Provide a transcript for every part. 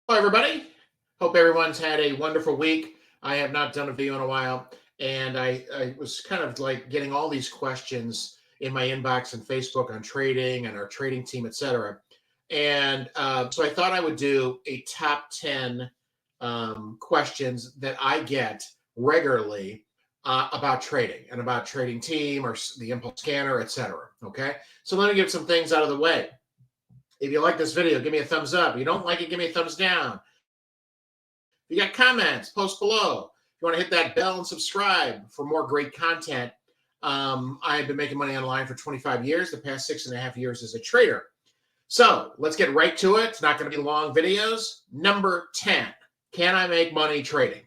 Hello, everybody. Hope everyone's had a wonderful week. I have not done a video in a while, and I was kind of like getting all these questions in my inbox and Facebook on trading and our trading team, etc. And so I thought I would do a top 10 questions that I get regularly about trading and about trading team or the impulse scanner, etc. Okay, so let me get some things out of the way. If you like this video, give me a thumbs up. If you don't like it, give me a thumbs down. If you got comments, post below. If you want to hit that bell and subscribe for more great content. I've been making money online for 25 years, the past 6.5 years as a trader. So let's get right to it. It's not going to be long videos. Number 10, can I make money trading?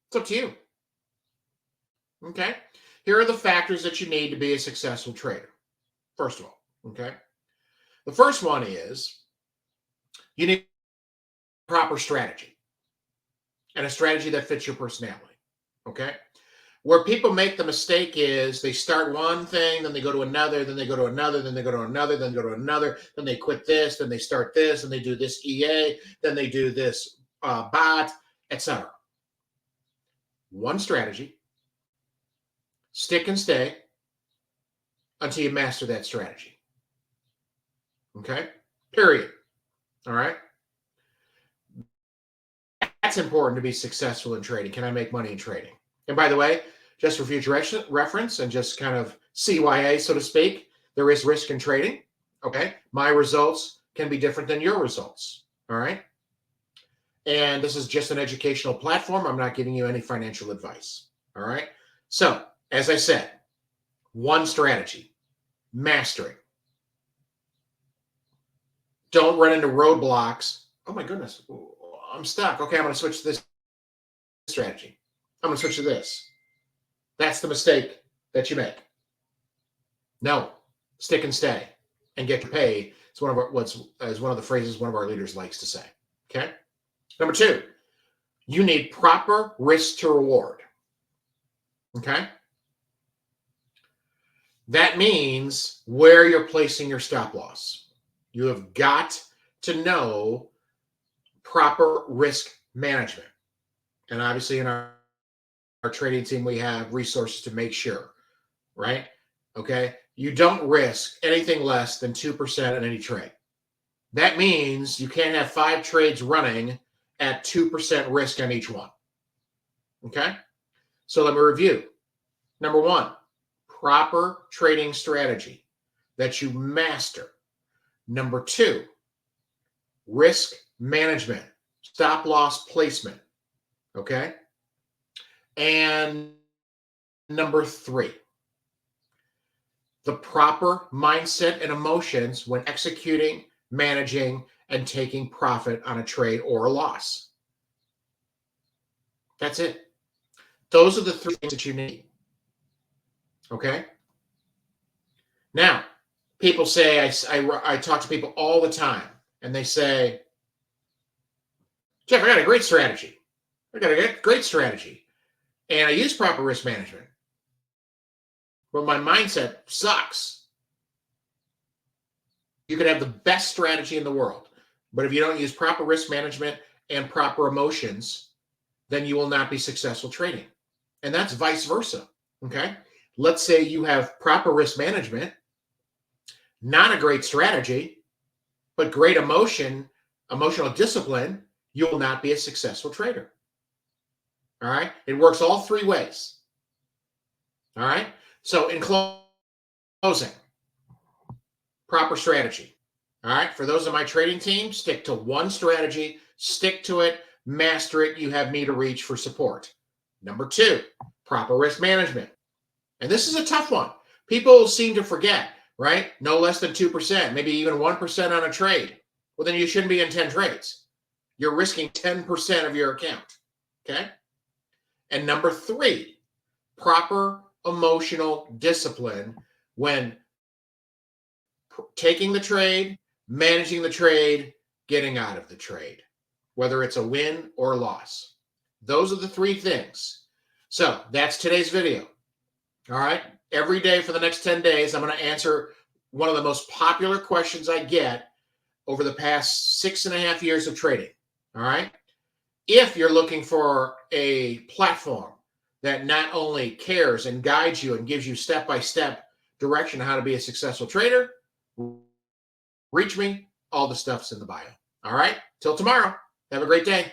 It's up to you. Okay. Here are the factors that you need to be a successful trader. First of all, okay. The first one is you need proper strategy and a strategy that fits your personality. Okay. Where people make the mistake is they start one thing, then they go to another, then they go to another, then they go to another, then go to another, then they quit this, then they start this, and they do this EA, then they do this bot, etc. One strategy, stick and stay until you master that strategy. Okay? Period. All right? That's important to be successful in trading. Can I make money in trading? And by the way, just for future reference and just kind of CYA, so to speak, there is risk in trading. Okay? My results can be different than your results. All right? And this is just an educational platform. I'm not giving you any financial advice. All right? So, as I said, one strategy, mastering. Don't run into roadblocks. Oh my goodness, I'm stuck. Okay, I'm going to switch to this strategy. I'm going to switch to this. That's the mistake that you make. No, stick and stay and get your pay. It's one of the phrases one of our leaders likes to say. Okay. Number 2, you need proper risk to reward. Okay. That means where you're placing your stop loss. You have got to know proper risk management. And obviously in our trading team, we have resources to make sure, right? Okay. You don't risk anything less than 2% in any trade. That means you can't have 5 trades running at 2% risk on each one. Okay. So let me review. Number 1, proper trading strategy that you master. Number 2, risk management, stop loss placement. Okay. And number 3, the proper mindset and emotions when executing, managing, and taking profit on a trade or a loss. That's it. Those are the 3 things that you need. Okay. Now, people say, I talk to people all the time, and they say, Jeff, I got a great strategy. I got a great strategy. And I use proper risk management. But my mindset sucks. You could have the best strategy in the world, but if you don't use proper risk management and proper emotions, then you will not be successful trading. And that's vice versa. Okay. Let's say you have proper risk management, not a great strategy, but great emotional discipline, you will not be a successful trader. All right. It works all 3 ways. All right. So in closing, proper strategy. All right. For those of my trading team, stick to one strategy, stick to it, master it. You have me to reach for support. Number 2, proper risk management. And this is a tough one. People seem to forget, right? No less than 2%, maybe even 1% on a trade. Well, then you shouldn't be in 10 trades. You're risking 10% of your account. Okay. And number 3, proper emotional discipline when taking the trade, managing the trade, getting out of the trade, whether it's a win or a loss. Those are the 3 things. So that's today's video. All right. Every day for the next 10 days, I'm going to answer one of the most popular questions I get over the past 6.5 years of trading. All right. If you're looking for a platform that not only cares and guides you and gives you step-by-step direction on how to be a successful trader, reach me. All the stuff's in the bio. All right. Till tomorrow. Have a great day.